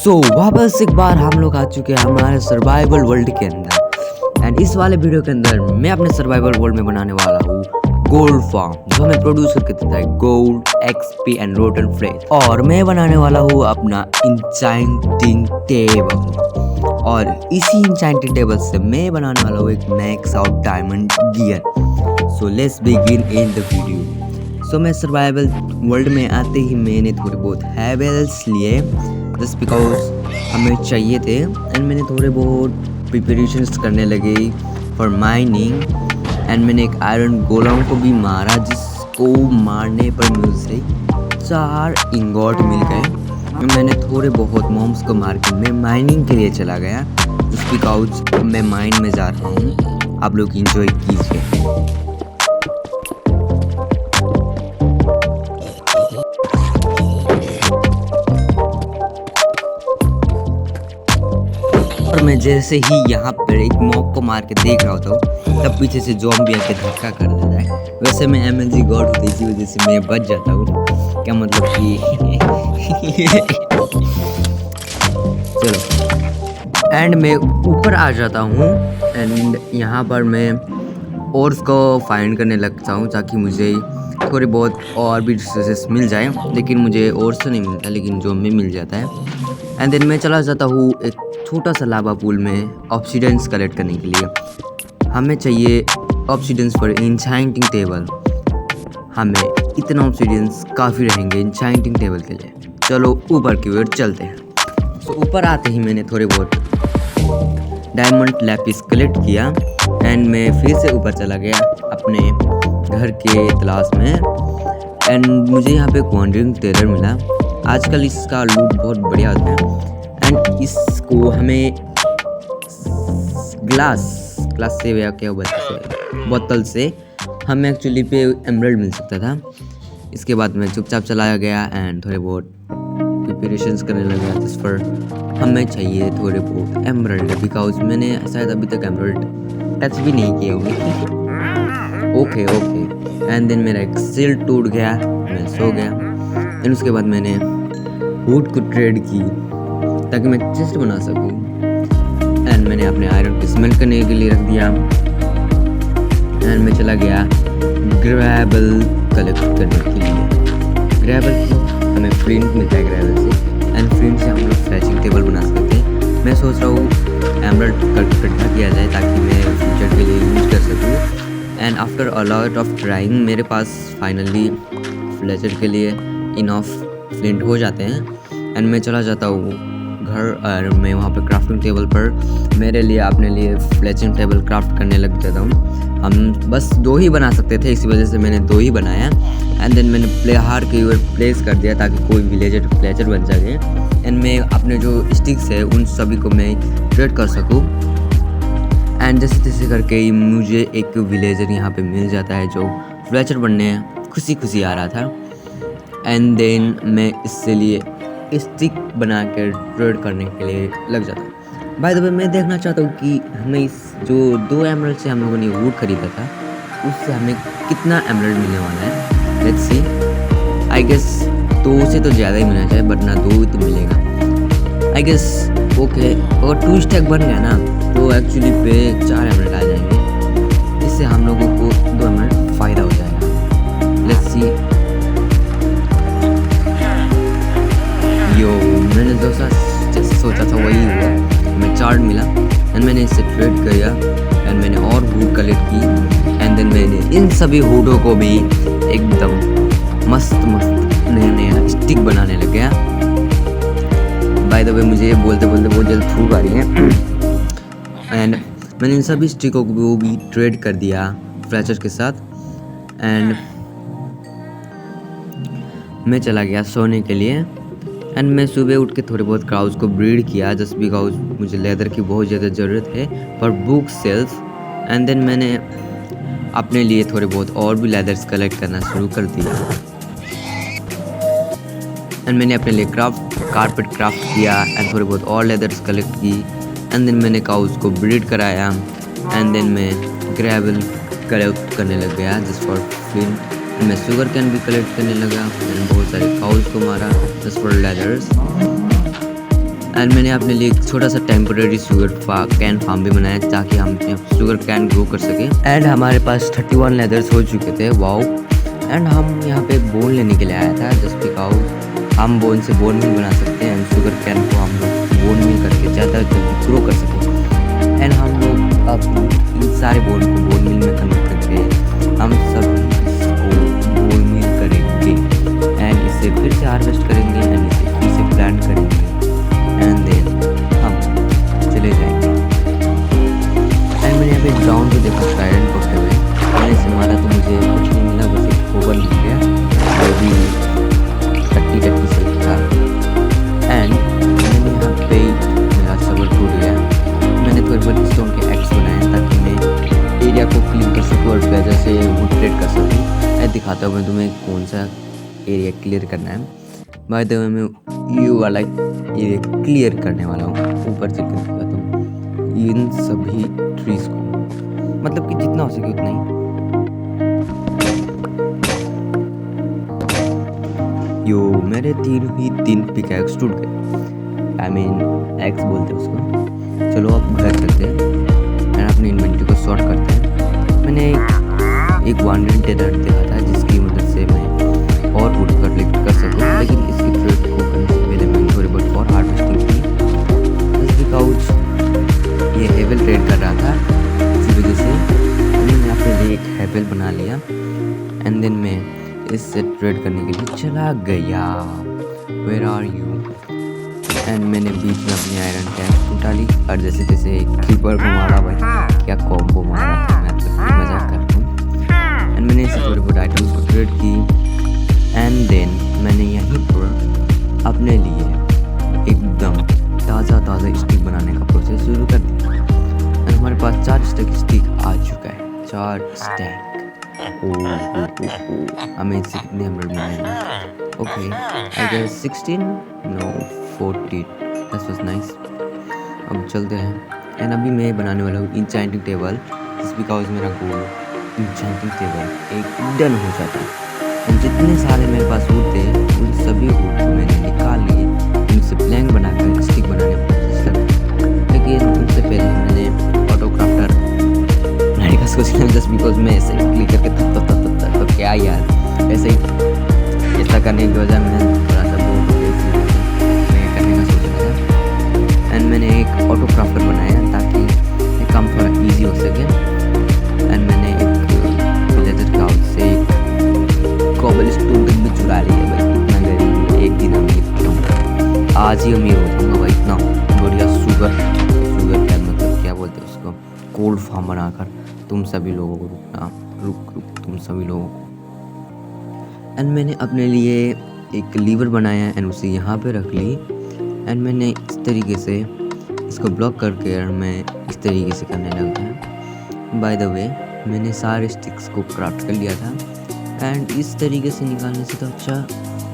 वापस एक बार हम लोग आ चुके हैं हमारे सर्वाइवल वर्ल्ड के अंदर। एंड इस वाले वीडियो के अंदर मैं अपने सर्वाइवल वर्ल्ड में बनाने वाला हूँ गोल्ड फार्म, जो हमें प्रोड्यूस करके देता है gold, XP and rotten flesh. और मैं बनाने वाला हूँ अपना इंचांटिंग टेबल, और इसी इंचांटिंग टेबल से मैं बनाने वाला हूँ एक max out diamond gear. So let's begin in the video. So मैं सर्वाइवल वर्ल्ड में आते ही मैंने थोड़े बहुत हैवेल्स लिए जस्ट बिकॉज हमें चाहिए थे, एंड मैंने थोड़े बहुत प्रिपरेशंस करने लगे फॉर माइनिंग। एंड मैंने एक आयरन गोलम को भी मारा, जिसको मारने पर मुझे 4 इंगॉट मिल गए। मैंने थोड़े बहुत मॉम्स को मार के मैं माइनिंग के लिए चला गया जस्ट बिकॉज मैं माइन में जा रहा हूँ। आप लोग इंजॉय कीजिए। और मैं जैसे ही यहाँ पर एक मॉब को मार के देख रहा होता हूँ, तब पीछे से ज़ॉम्बी आके धक्का कर देता है। वैसे मैं MLG गॉड होती, इसी वजह से मैं बच जाता हूँ। क्या मतलब कि चलो, एंड मैं ऊपर आ जाता हूँ। एंड यहाँ पर मैं ओर्स को फाइंड करने लगता हूँ ताकि मुझे थोड़े बहुत और भी रिसोर्सेस मिल जाए। लेकिन मुझे ओर्स तो नहीं मिलता, लेकिन ज़ॉम्बी मिल जाता है। एंड देन मैं चला जाता हूँ एक छोटा सा लावा पूल में ऑब्सीडियंस कलेक्ट करने के लिए। हमें चाहिए ऑब्सीडियंस फॉर इंचांटिंग टेबल। हमें इतना ऑब्सीडियंस काफ़ी रहेंगे इंचांटिंग टेबल के लिए। चलो ऊपर की ओर चलते हैं। तो ऊपर आते ही मैंने थोड़े बहुत डायमंड लैपिस कलेक्ट किया, एंड मैं फिर से ऊपर चला गया अपने घर के तलाश में। एंड मुझे यहाँ पे वॉन्डरिंग टेलर मिला। आजकल इसका लूट बहुत बढ़िया होता है। एंड इसको हमें ग्लास से या क्या बोतल से हमें एक्चुअली पे एमरल्ड मिल सकता था। इसके बाद मैं चुपचाप चलाया गया एंड थोड़े बहुत प्रिपरेशंस करने लगा जिस पर हमें चाहिए थोड़े बहुत एमरल्ड, बिकॉज मैंने शायद अभी तक एमरल्ड टच भी नहीं किया हुआ। ओके एंड देन मेरा एक सिल टूट गया, मैं सो गया। एंड उसके बाद मैंने वुड को ट्रेड की ताकि मैं चेस्ट बना सकूं। एंड मैंने अपने आयरन को स्मेल्ट करने के लिए रख दिया। एंड मैं चला गया ग्रेवल कलेक्ट करने के लिए। ग्रेवल से हमें फ्लिंट मिलता है ग्रेवल से, एंड फ्लिंट से हम लोग फ्लैचिंग टेबल बना सकते हैं। मैं सोच रहा हूँ एमरल्ड इकट्ठा किया जाए ताकि मैं फ्यूचर के लिए यूज कर सकूँ। And after a lot of trying मेरे पास फाइनली फ्लैचर के लिए इनफ फ्लिंट हो जाते हैं। एंड मैं चला जाता हूँ घर, और मैं वहाँ पर क्राफ्टिंग टेबल पर मेरे लिए अपने लिए फ्लैचिंग टेबल क्राफ्ट करने लग जाता हूँ। हम बस 2 ही बना सकते थे, इसी वजह से मैंने 2 ही बनाया। एंड देन मैंने प्लेहार के ऊपर प्लेस कर दिया ताकि कोई विलेजर फ्लैचर बन सके। एंड मैं अपने जो स्टिक्स है उन सभी को मैं ट्रेड कर सकूँ। एंड जैसे तैसे करके ही मुझे एक विलेजर यहाँ पे मिल जाता है जो फ्लैचर बनने खुशी आ रहा था। एंड देन मैं इससे लिए स्टिक बना कर ट्रेड करने के लिए लग जाता हूँ। बाय द वे मैं देखना चाहता हूँ कि हमें इस जो 2 एमरल्ड से हम लोगों ने वुड खरीदा था उससे हमें कितना एमरल्ड मिलने वाला है। लेट्स सी, आई गेस 2 से तो ज़्यादा ही मिलना चाहिए, बट ना 2 ही तो मिलेगा आई गेस। ओके, और 2 स्टैक बन गया ना तो एक्चुअली पे 4 एमरल्ड आ जाएंगे। इससे हम लोगों को 2 एमरल्ड फ़ायदा हो जाएगा। Let's see. यो, मैंने जैसे सोचा था वही हुआ। हमें चार्ट मिला एंड मैंने इससे ट्रेड किया। एंड मैंने और वुड कलेक्ट की। एंड देन मैंने इन सभी वुडों को भी एकदम मस्त नया स्टिक बनाने लग गया। बाय द वे मुझे ये बोलते बहुत जल्द थूक आ रही है। एंड मैंने इन सभी स्टिकों को भी ट्रेड कर दिया फ्लैचर के साथ। एंड मैं चला गया सोने के लिए। एंड मैं सुबह उठ के थोड़े बहुत क्राउज को ब्रीड किया जस्ट बिकॉज मुझे लेदर की बहुत ज़्यादा ज़रूरत है for bookshelf. And then मैंने अपने लिए थोड़े बहुत और भी लेदर्स कलेक्ट करना शुरू कर दिया। एंड मैंने अपने लिए कारपेट क्राफ्ट किया एंड थोड़े बहुत और लेदर्स कलेक्ट की। एंड देन मैंने काउज को ब्रीड कराया। एंड देन मैं ग्रेवल कलेक्ट करने लग गया जस्ट फॉर फ्लिंट। मैं शुगर कैन भी कलेक्ट करने लगा। मैंने बहुत सारे काउज को मारा जस्ट फॉर लेदर्स। एंड मैंने अपने लिए एक छोटा सा टेम्पोरेरी शुगर कैन फार्म भी बनाया ताकि हम अपने शुगर कैन ग्रो कर सके। एंड हमारे पास 31 लेदर्स हो चुके थे, वाओ। एंड हम यहाँ पे बोन लेने के लिए आया था, जस्ट बिकॉज हम बोन से बोन मिल बना सकते हैं एंड शुगर कैन को हम लोग बोन मिल करके ज़्यादा जल्दी ग्रो कर सकें। एंड हम लोग अब इन सारे बोन को बोन मिल में कन्वर्ट करके हम सब इसको बोन मिल करेंगे एंड इसे फिर से हार्वेस्ट करेंगे एंड इसे फिर से प्लांट करेंगे एंड देन हम चले जाएंगे। एंड मैंने यहाँ पे ग्राउंड पे देखा ट्राइडेंट पकड़े हुए, मैंने इसे मारा तो मुझे कुछ नहीं मिला, बस एक गोबर मिल गया जो भी टट्टी से था। एंड मैंने यहाँ पे मेरा सबर टूट गया, मैंने थोड़े बहुत स्टोन के एक्स बनाए ताकि मैं एरिया को क्लीन कर सकूँ और वजह से वुड ट्रेड कर सकूँ। मैं दिखाता हूँ मैं तुम्हें कौन सा एरिया क्लियर करना है। बाय द वे मैं ये वाला एरिया क्लियर करने वाला हूँ, ऊपर से क्लियर करता हूँ इन सभी ट्रीज को, मतलब कि जितना हो सके उतना ही। यो मेरे तीन पिकैक्स टूट गए, आई मीन एक्स बोलते हैं उसको। चलो अब घर करते हैं एंड अपनी इन्वेंटरी को सॉर्ट करते हैं। मैंने एक वांडरिंग टेलर देखा था जिसकी मदद से मैं और वुड कलेक्ट कर सकूँ, लेकिन इसकी ट्रेड को करने से पहले मैंने थोड़ी बहुत और हार्वेस्टिंग की, बिकॉज ये हेवल ट्रेड कर रहा था, इसी वजह से मैंने अपने लिए एक हेवल बना लिया एंड देन मैं इससे ट्रेड करने के लिए चला गया। Where are you? एंड मैंने बीच में अपनी आयरन टैंक उठा ली और जैसे तैसे क्रीपर को मारा भाई, क्या कॉम्बो मारा था, मैं तो मजाक कर रहा हूँ। एंड मैंने इसे थोड़े बहुत आइटम्स को ट्रेड की एंड देन मैंने यहीं पर अपने लिए एकदम ताज़ा स्टिक बनाने का प्रोसेस शुरू कर दिया। एंड हमारे पास 4 स्टिक आ चुका है, 4 स्टैक। हमें इससे कितने एमराल्ड मिलेंगे? Okay I guess 16 no 14, that was nice. अब चलते हैं एंड अभी मैं बनाने वाला हूँ इंचेंटिंग टेबल, जस्ट बिकॉज मेरा गोल इंचेंटिंग टेबल एक डन हो जाता है। एंड जितने सारे मेरे पास वुड थे उन सभी वुड को मैंने निकाल लिए, उनसे प्लैंक बनाकर स्टिक बनाने की कोशिश कर, लेकिन उनसे पहले मैंने ऑटो क्राफ्टर बनाने का सोच लिया, जस्ट बिकॉज मैं ऐसे ही क्लिक करके तो क्या यार, ऐसे ही ऐसा करने की वजह मैं थोड़ा सा बोर हो गया, मैं करने का सोच रहा था। एंड मैंने एक ऑटो क्राफ्टर बनाया ताकि ये काम थोड़ा ईजी हो सके। एंड मैंने एक विलेजर का से कॉबल स्टोन भी चुरा लिया भाई, इतना गरीब एक दिन अमीर हूँ, आज ही अमीर हो जाऊँगा भाई, इतना बढ़िया शुगर क्या मतलब क्या बोलते हैं उसको, कोल्ड फार्म बनाकर तुम सभी लोगों को रुक तुम सभी लोगों को। एंड मैंने अपने लिए एक लीवर बनाया एंड उसे यहाँ पे रख ली एंड मैंने इस तरीके से इसको ब्लॉक करके और मैं इस तरीके से करने लग गया। बाय द वे मैंने सारे स्टिक्स को क्राफ्ट कर लिया था एंड इस तरीके से निकालने से तो अच्छा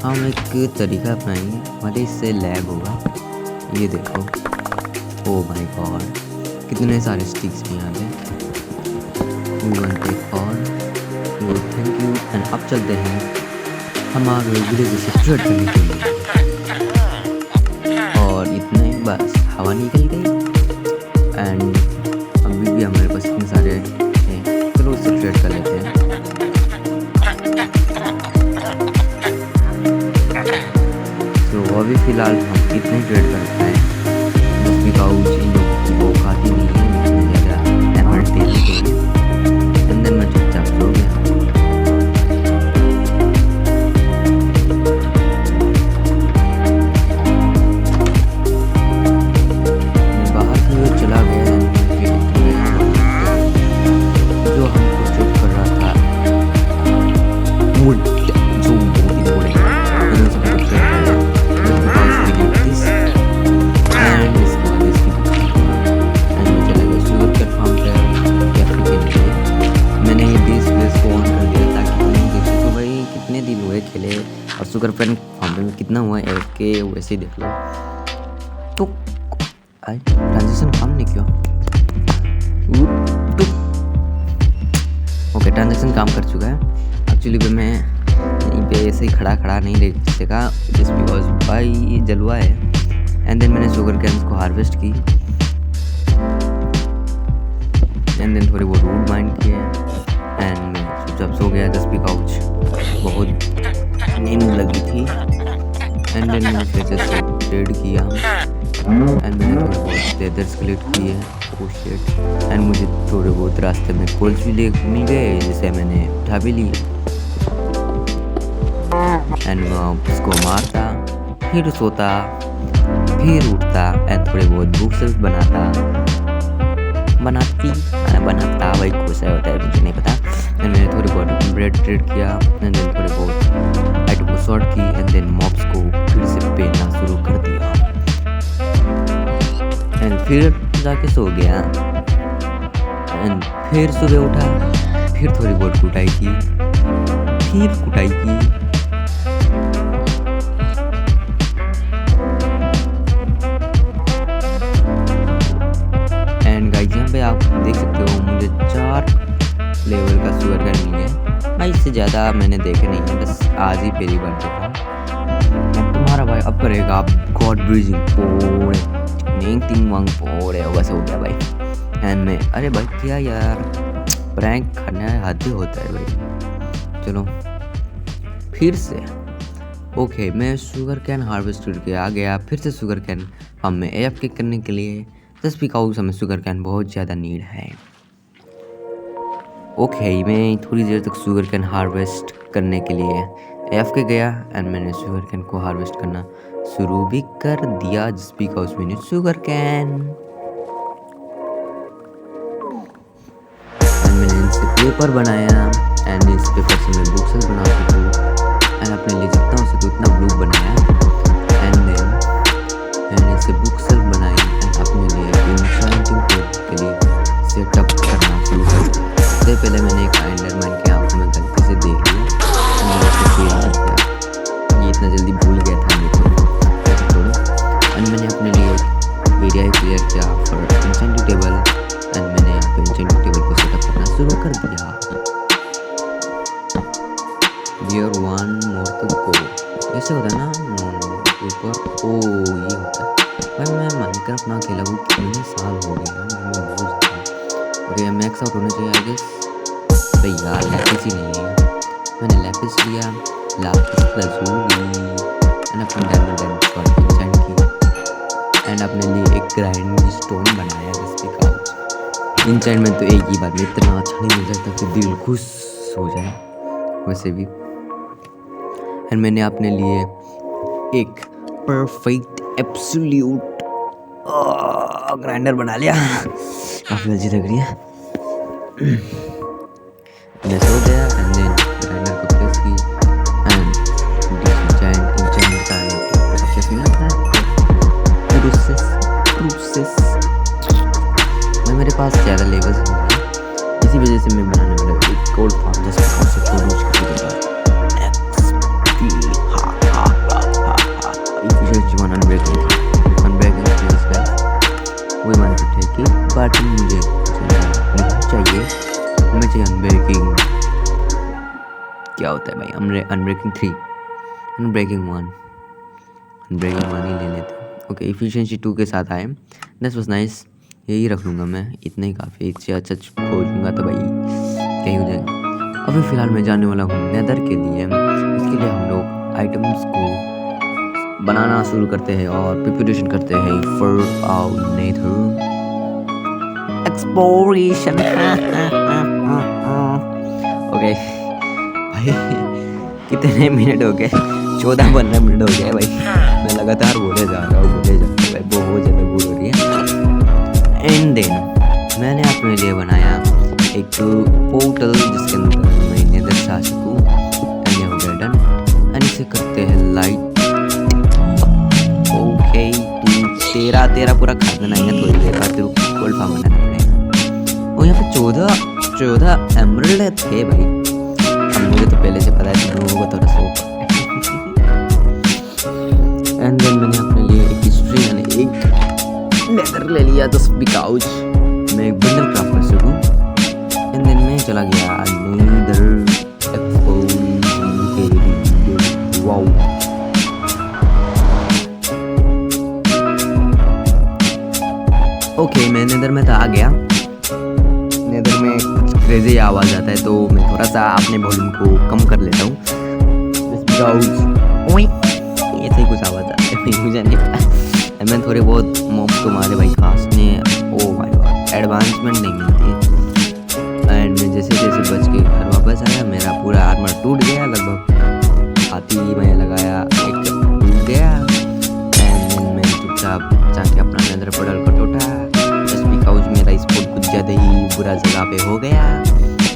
हम एक तरीका अपनाएंगे, भले इससे लैग होगा। ये देखो, ओ माय गॉड कितने सारे स्टिक्स भी यहाँ पे, थैंक यू। एंड अब चलते हैं हम आ गए विलेज से ट्रेड करने के लिए और इतना ही बस हवा निकल गई एंड अभी भी हमारे पास इतने सारे हैं, चलो उससे ट्रेड कर लेते हैं। तो अभी फ़िलहाल हम इतने ट्रेड कर पाए, बस बिकॉज इन लोगों की औकात ही नहीं है इतने ज़्यादा एमराल्ड देने के लिए। एंड देन मैं चुपचाप सो गया। मैं बाहर की ओर चला गया जो हमको चुप कर रहा था वुड, जो बहुत ही बड़े मैंने उसे पकड़ कर रखा एंड इसके बाद इसकी एंड मैं चला गया शुगर के फार्म पे कैफे के लिए। मैंने ये बेस को ऑन कर दिया ताकि तुम देख सको भाई कितने दिन हुए खेले और शुगर पेन फार्म में कितना हुआ है के वैसे ही देख लो। तो ट्रांजेक्शन काम नहीं किया, ओके ट्रांजेक्शन काम कर चुका है। एक्चुअली मैं यहीं पे ऐसे ही खड़ा नहीं रह सका जस्ट बिकॉज भाई ये जलवा है एंड देन मैंने शुगर कैन्स को हार्वेस्ट की एंड देन थोड़ी बहुत वुड माइन किए एंड मैं चुपचाप सो गया जस्ट बिकॉज बहुत नींद लगी थी। एंड देन मैंने फिर से ट्रेड किया एंड मैंने थोड़े बहुत लेदर्स कलेक्ट किए। Oh shit. एंड मुझे थोड़े बहुत रास्ते में कोल्स भी मिल गए जिसे मैंने उठा भी लिया एंड उसको मारता फिर सोता फिर उठता एंड थोड़े बहुत बुक्स बनाता भाई कुछ होता है मुझे नहीं पता। एंड मैंने थोड़ी बहुत ब्रेड ट्रेड किया एंड देन थोड़े बहुत आइटम को सॉर्ट की एंड देन मॉब्स को फिर से पेलना शुरू कर दिया एंड फिर जाके सो गया एंड फिर सुबह उठा फिर थोड़ी बहुत कुटाई की एंड गाइस यहाँ पे आप देख सकते हो मुझे 4 लेवल का शुगर कैन मिल गया भाई। इससे ज़्यादा मैंने देखे नहीं है, बस आज ही पहली बार देखा। तुम्हारा भाई अब करेगा आप गॉड ब्रीजिंग पोड़े वैसा हो गया भाई। एंड मैं अरे भाई क्या यार प्रैंक करना आते होता है भाई। चलो फिर से ओके मैं शुगर कैन हार्वेस्ट करके आ गया फिर से शुगर कैन फार्म में AFK करने के लिए जस्ट बिकॉज हमें शुगर कैन बहुत ज़्यादा नीड है। ओके मैं थोड़ी देर तक शुगर कैन हार्वेस्ट करने के लिए AFK गया एंड मैंने शुगर कैन को हार्वेस्ट करना शुरू भी कर दिया just because we need sugar cane. मैंने इनसे पेपर बनाया एंड इस पेपर से मैं बुक्स बना सकूँ एंड अपने लिए जितना हो सके उतना ब्लू बनाया एंड देन मैंने इनसे बुक्स बनाई एंड अपने लिए इंशांटिंग के लिए सेटअप करना शुरू कर दिया। इससे पहले मैंने एक एंडरमैन के आंखों में गलती से देख लिया ये इतना जल्दी भूल गया था मेरे को छोड़ो। एंड मैंने अपने लिए एरिया क्लियर किया फॉर इंसेंटिव टेबल एंड मैंने यहाँ पे इंसेंटिव टेबल को सेटअप करना शुरू कर दिया। Here one more to go ऐसे होता है ना ऊपर ओ ये होता है भाई। मैं माइनक्राफ्ट ना खेला वो कितने साल हो गए हैं मैं भूल जाता हूँ। और ये मैक्स आउट होना चाहिए आई गेस भाई यार लैपिस ही नहीं है। मैंने लैपिस लिया लापिस lazuli एंड अपने डायमंड शॉर्ट इंसेंट की एंड अपने लिए एक ग्राइंडिंग स्टोन बनाया जिसके काउच इंसेंट में तो एक ही बार में इतना अच्छा नहीं मिल सकता कि दिल खुश हो जाए वैसे भी। एंड मैंने अपने लिए एक परफेक्ट एब्सोल्यूट ग्राइंडर बना लिया काफ़ी अच्छी लग रही है। मैं सो गया एंड देन ग्राइंडर को प्रेस की एंड मेरे पास ज़्यादा लेवल्स नहीं है इसी वजह से मैं बनाने वाला एक गोल्ड फार्म जस्ट से छोड़ बट मुझे नहीं चाहिए हमें चाहिए अनब्रेकिंग क्या होता है भाई अनब्रेकिंग 3 अनब्रेकिंग 1 ही ले लेते हैं। ओके एफिशिएंसी 2 के साथ आए दैट्स वाज नाइस यही रख लूँगा मैं इतना ही काफ़ी इससे अच्छा खोजूँगा तो भाई कहीं हो जाएगा। अभी फ़िलहाल मैं जाने वाला हूँ नेदर के लिए इसके लिए हम लोग आइटम्स को बनाना शुरू करते हैं और प्रिपरेशन करते हैं for our nether exploration. Okay भाई कितने मिनट हो गए 14-15 मिनट हो गए भाई मैं लगातार बोले जा रहा हूँ भाई बहुत ज़्यादा बोर हो रही है। एंड देन मैंने अपने लिए बनाया एक पोर्टल जिसके अंदर मैं नेदर जा सकूँ एंड डन एंड इसे करते हैं लाइट। ओके तेरा पूरा खा देना है थोड़ी देर बाद तेरे गोल्ड फार्म बनाना पड़ेगा। और यहाँ पे 14 एमरल्ड थे भाई अब मुझे तो पहले से पता है तुम लोगों को थोड़ा सोच। एंड देन मैंने अपने लिए एक हिस्ट्री यानी एक लेदर ले लिया तो बिकॉज मैं एक बंडल क्राफ्ट कर सकूँ। एंड देन मैं चला गया नेदर वाओ ओके, मैं नेदर में था आ गया। नेदर में कुछ क्रेजी आवाज़ आता है तो मैं थोड़ा सा अपने वॉल्यूम को कम कर लेता हूँ। ऐसे ही कुछ आवाज़ आता है, मुझे नहीं पता। मैं थोड़े बहुत मॉब तो मारे भाई खास ने। ओ माय गॉड, एडवांसमेंट नहीं मिलती। एंड मैं जैसे जैसे बच के घर वापस आया, मेरा पूरा आर्मर टूट गया लगभग। आती ही मैं लगाया एक टूट गया। एंड देन मैं चुपचाप जाके अपना नेदर पोर्टल को टूटा। जस्ट बिकॉज मेरा स्पॉट कुछ ज़्यादा ही बुरा जगह पे हो गया।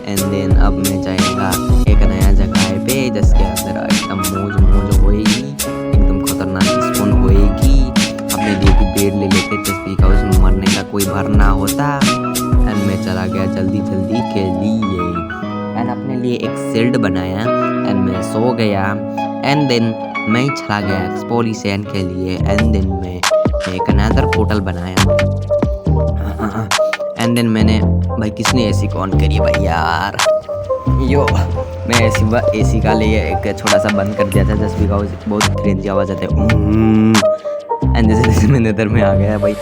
एंड देन अब मैं जाएगा एक नया जगह पे जिसके अंदर एकदम मौज होएगी, एकदम खतरनाक स्पॉन होएगी। अपने लिए भी पेड़ ले लेते जस्ट बिकॉज मरने का कोई भर ना होता। एंड मैं चला गया जल्दी के लिए एंड अपने लिए एक शील्ड बनाया। एंड मैं सो गया। एंड देन मैं चला गया एक्सप्लोरेशन के लिए। एंड देन मैं एक नेदर पोर्टल बनाया। एंड देन मैंने भाई किसने एसी को ऑन करी है भाई यार। यो मैं एसी का लिए एक छोटा सा बंद कर दिया था जस्ट बिकॉज बहुत क्रेंजी आवाज़ आते हैं। एंड जैसे मैं नेदर में आ गया भाई,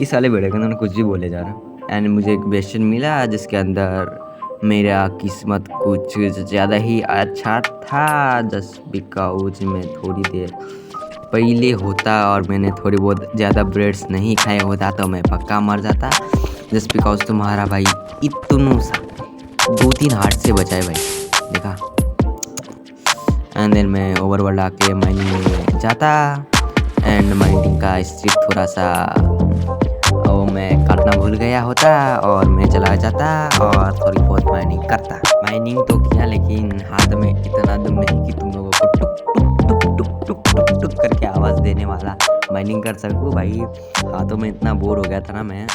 इस वाले वीडियो के अंदर कुछ भी बोले जा रहा। एंड मुझे एक क्वेश्चन मिला जिसके अंदर मेरा किस्मत कुछ ज़्यादा ही अच्छा था जस्ट बिकॉज मैं थोड़ी देर पहले होता और मैंने थोड़ी बहुत ज़्यादा ब्रेड्स नहीं खाए होता तो मैं पक्का मर जाता। जस्ट बिकॉज तुम्हारा भाई इतनों सा 2-3 हार्ट से बचा है भाई, देखा। एंड देन मैं ओवरवर्ल्ड आके माइनिंग में जाता। एंड माइनिंग का स्ट्रिप थोड़ा सा वो मैं काटना भूल गया होता और मैं चला जाता और थोड़ी बहुत माइनिंग करता। माइनिंग तो किया लेकिन हाथ में इतना दम नहीं कि तुम लोगों को टुक टुक टुक टुक टुक टुक करके आवाज़ देने वाला माइनिंग कर सकूँ। भाई हाथों में इतना बोर हो गया था ना मैं,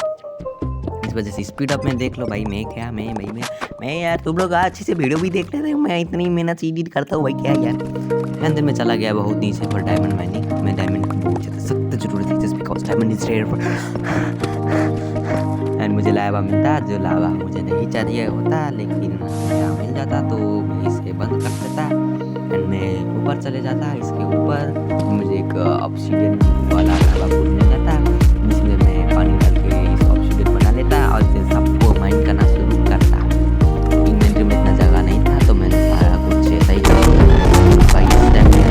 इस वजह से स्पीड अप में देख लो भाई। मैं यार तुम लोग अच्छे से वीडियो भी देख लेते हो, मैं इतनी मेहनत एडिट करता हूँ भाई क्या यार। एंड देन मैं चला गया बहुत नीचे पर डायमंड माइनिंग। मैं डायमंड की बहुत ज़्यादा सख्त जरूरत है just because diamond is rare. And मुझे लावा मिलता जो लावा मुझे नहीं चाहिए होता, लेकिन क्या मिल जाता तो मैं इसे बंद कर देता। एंड मैं ऊपर चले जाता। इसके ऊपर मुझे एक ऑब्सीडियन वाला लावा फूल मिल जाता जिसमें मैं पानी डाल के इस ऑब्सीडियन बना लेता और इसे सबको माइन करना शुरू करता। इन्वेंटरी में इतना जगह नहीं था तो मैंने सारा कुछ ऐसा ही कर दिया भाई। इस टाइम में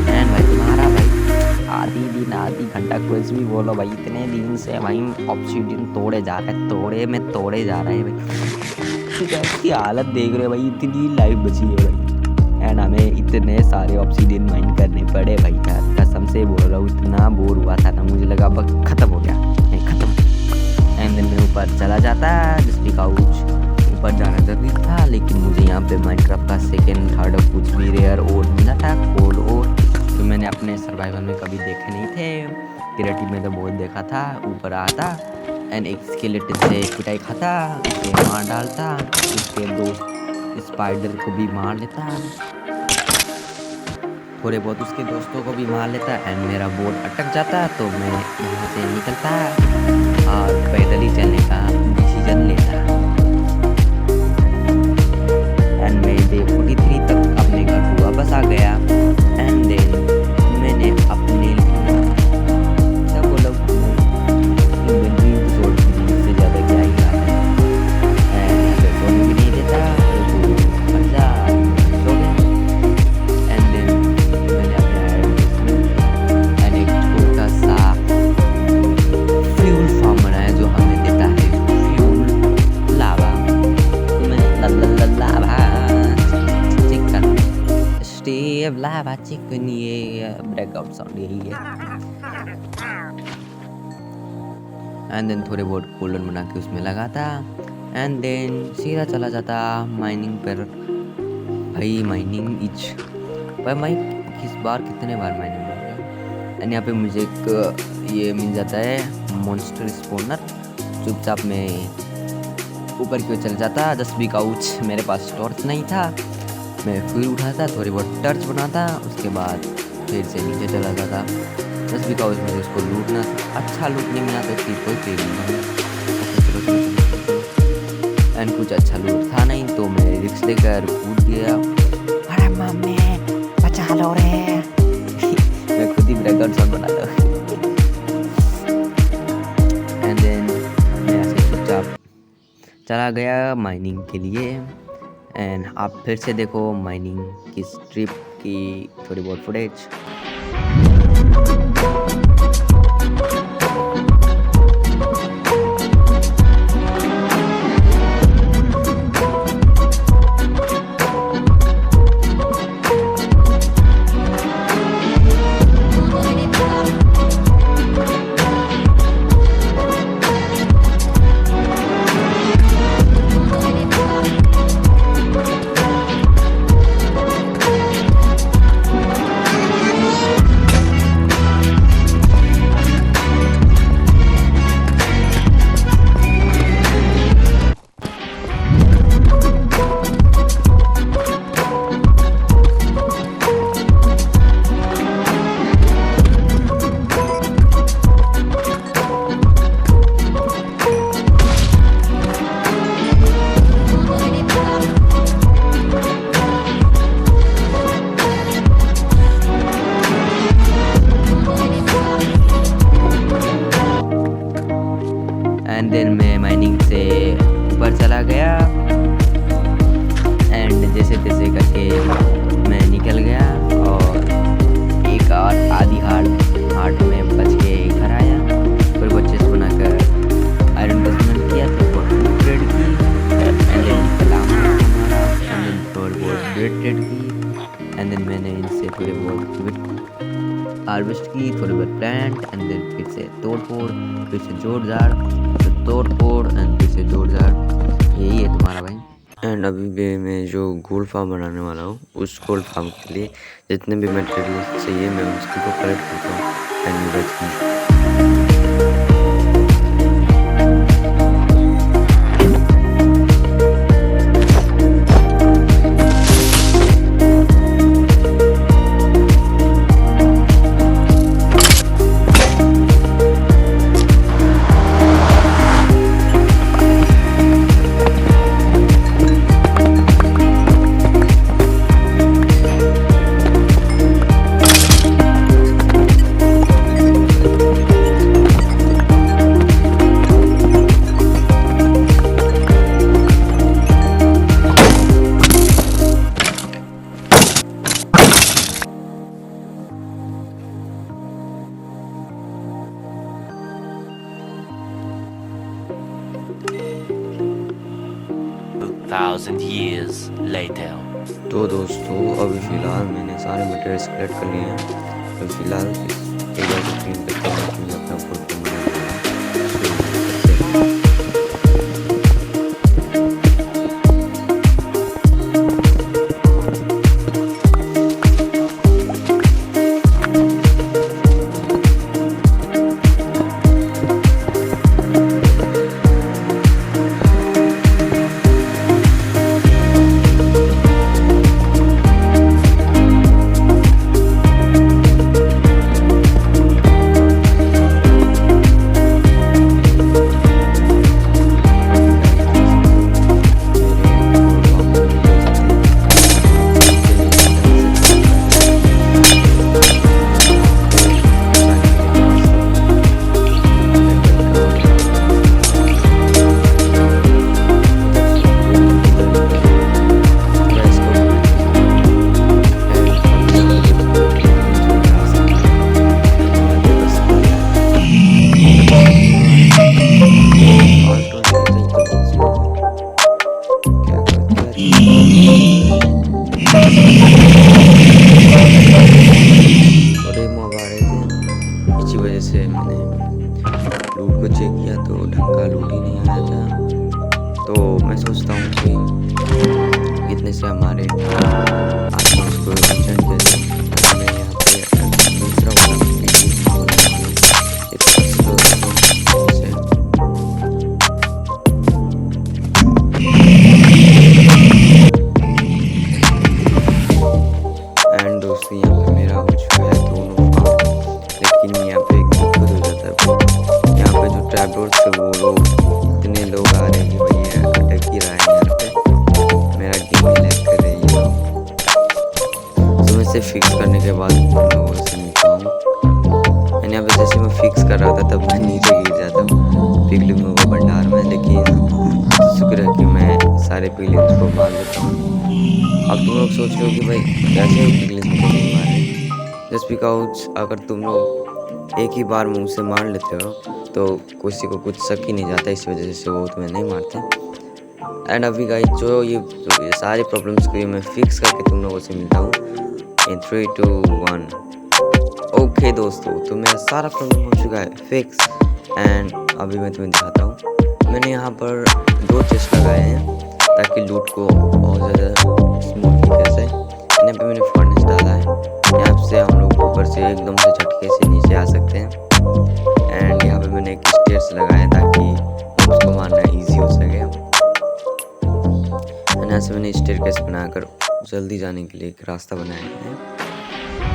एंड भाई तुम्हारा भाई आधी घंटा कुछ भी बोलो भाई, इतने दिन से भाई ऑब्सीडियन तोड़े जा रहे हैं, तोड़े जा रहे हैं भाई। कैसी हालत देख रहे हो भाई, इतनी लाइफ बची है भाई। एंड हमें इतने सारे ऑब्सीडियन माइन करने पड़े भाई यार, कसम से बोल रहा हूँ। इतना बोर हुआ था ना, मुझे लगा बस खत्म हो गया, नहीं खत्म। एंड देन मैं ऊपर चला जाता जस्ट बिकॉज ऊपर जाना जरूरी था, लेकिन मुझे यहाँ पे माइनक्राफ्ट का सेकेंड थर्ड कुछ भी रेयर और मिला था, कोल और तो मैंने अपने सर्वाइवल में कभी देखे नहीं थे। क्रिएटिव में तो बहुत देखा था। ऊपर आता एंड एक स्केलेटन से पिटाई खाता, उसे मार डालता, उसके दोस्त स्पाइडर को भी मार लेता, थोड़े बहुत उसके दोस्तों को भी मार लेता। एंड मेरा बोट अटक जाता तो मैं यहाँ से निकलता और पैदल ही चलने का डिसीजन लेता। एंड मैं डे 43 तक अपने घर को वापस आ गया। एंड देन मैंने अपने क्या बोला से ज़्यादा क्या ही रहा है। एंड सोने भी नहीं देता सो गया। एंड देन मैंने अपने एक छोटा सा फ्यूल फार्म बनाया जो हमें देता है फ्यूल लावा। स्टीव लावा चिकन, ये ब्रेकआउट साउंड यही है। एंड देन थोड़े बहुत गोल्डन बना के उसमें लगाता। एंड देन सीधा चला जाता माइनिंग पर। भाई माइनिंग इच भाई मैं किस बार कितने बार माइनिंग कर रहा हूँ। एंड यहाँ पे मुझे एक ये मिल जाता है मॉन्स्टर स्पॉनर। चुपचाप मैं ऊपर क्यों चल जाता जस्ट बिकॉज मेरे पास टॉर्च नहीं था। मैं फिर उठाता, थोड़ी बहुत टर्च बनाता, उसके बाद फिर से नीचे चला जाता जस्ट बिकॉज मुझे उसको लूटना था। अच्छा लूट नहीं मिला तो फिर कोई पेड़ नहीं। एंड कुछ अच्छा लूट था नहीं तो मैं रिक्स लेकर कूद गया। अरे मम्मी बचा लो रे। मैं बैकग्राउंड साउंड बना लो। एंड देन मैं ऐसे चुपचाप चला गया माइनिंग के लिए। एंड आप फिर से देखो माइनिंग की स्ट्रिप की थोड़ी बहुत फुटेज। एंड देन मैं माइनिंग से ऊपर चला गया। एंड जैसे तैसे करके मैं निकल गया और एक और आधी हार्ट में बच के घर आया। फिर वो चेस्ट बनाकर आयरन बेसमेंट किया तो वो ट्रेड की। एंड देन कलाम मारा एंड देन थोड़ी बहुत ट्रेड की। एंड देन मैंने इनसे थोड़े बहुत हार्वेस्ट की, थोड़ी बहुत प्लांट। एंड देन फिर से तोड़ फोड़, फिर से जोड़ जाड़, तोड़ फोड़ एंड फिर से जोड़ जाड़। यही है तुम्हारा भाई। एंड अभी भी मैं जो गोल्ड फार्म बनाने वाला हूँ, उस गोल्ड फार्म के लिए जितने भी मटेरियल चाहिए मैं उसको कलेक्ट करता हूँ एंड बेचूँ। thousand years later. तो दोस्तों अभी फ़िलहाल मैंने सारे मटेरियल्स कलेक्ट कर लिए हैं। तो फ़िलहाल इस एरिया को क्लीन करके मैं अपना फुल फॉर्म बनाऊंगा। से हमारे आसपास को एंचेंट कैसे हमें यहाँ पे दूसरा वाला एंड दोस्तों यहाँ पे मेरा हो चुका है दोनों फार्म, लेकिन यहाँ पे एक दिक्कत हो जाता है। यहाँ पे जो ट्रैपडोर से वो लोग इतने लोग आ रहे हैं कि भैया अटक ही रहा है यहाँ पे, मेरा गेम ही लैग कर रही है। तो मैं इसे फिक्स करने के बाद मैं वो से निकलूँ। फिक्स कर रहा था तब मैं नीचे गिर जाता हूँ पिगलिंगों को भंडार में, लेकिन शुक्र है कि मैं सारे पिगलिंग्स को मार लेता हूँ। अब तुम लोग सोच रहे हो कि भाई कैसे पिगलिंग्स को नहीं मारे, जस्ट बिकॉज अगर तुम लोग एक ही बार मुंह से मार लेते हो तो किसी को कुछ शक ही नहीं जाता, इस वजह से वो तुम्हें नहीं मारते। एंड अभी गाइस जो ये सारी प्रॉब्लम्स को मैं फिक्स करके तुम लोगों से मिलता हूँ इन 3, 2, 1। ओके दोस्तों, तो मेरा सारा प्रॉब्लम हो चुका है फिक्स एंड अभी मैं तुम्हें दिखाता हूँ। मैंने यहाँ पर 2 चेस्ट लगाए हैं ताकि लूट को बहुत ज़्यादा स्मूथ तरीके से। यहाँ पे मैंने फर्नेस डाला है, यहाँ से हम लोग ऊपर से एकदम से झटके से नीचे आ सकते हैं। एंड यहाँ पे मैंने एक स्टेयर्स लगाया ताकि उसको मारना ईजी हो सके। यहाँ से मैंने स्टेयरकेस बनाकर जल्दी जाने के लिए एक रास्ता बनाया है।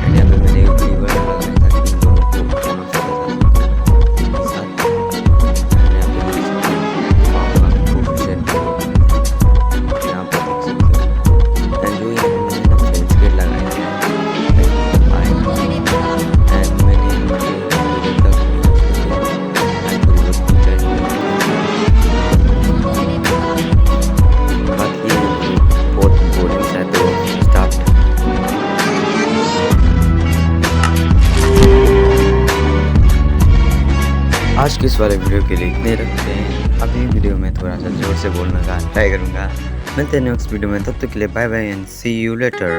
एंड यहाँ पे मैंने एक लीवर लगाया ताकि इन दोनों को दोनों चले जाए एक साथ। एंड यहाँ पे देख सकते हैं यहाँ पर देख सकते हो। एंड जो यहाँ पे मैंने ना फेंस गेट लगाया है एंड मैंने आज के इस वाले वीडियो के लिए इतने रखते हैं। अभी वीडियो में थोड़ा सा जोर से बोलने का ट्राई करूँगा। मिलते हैं नेक्स्ट वीडियो में, तब तक के लिए bye bye and see you letter.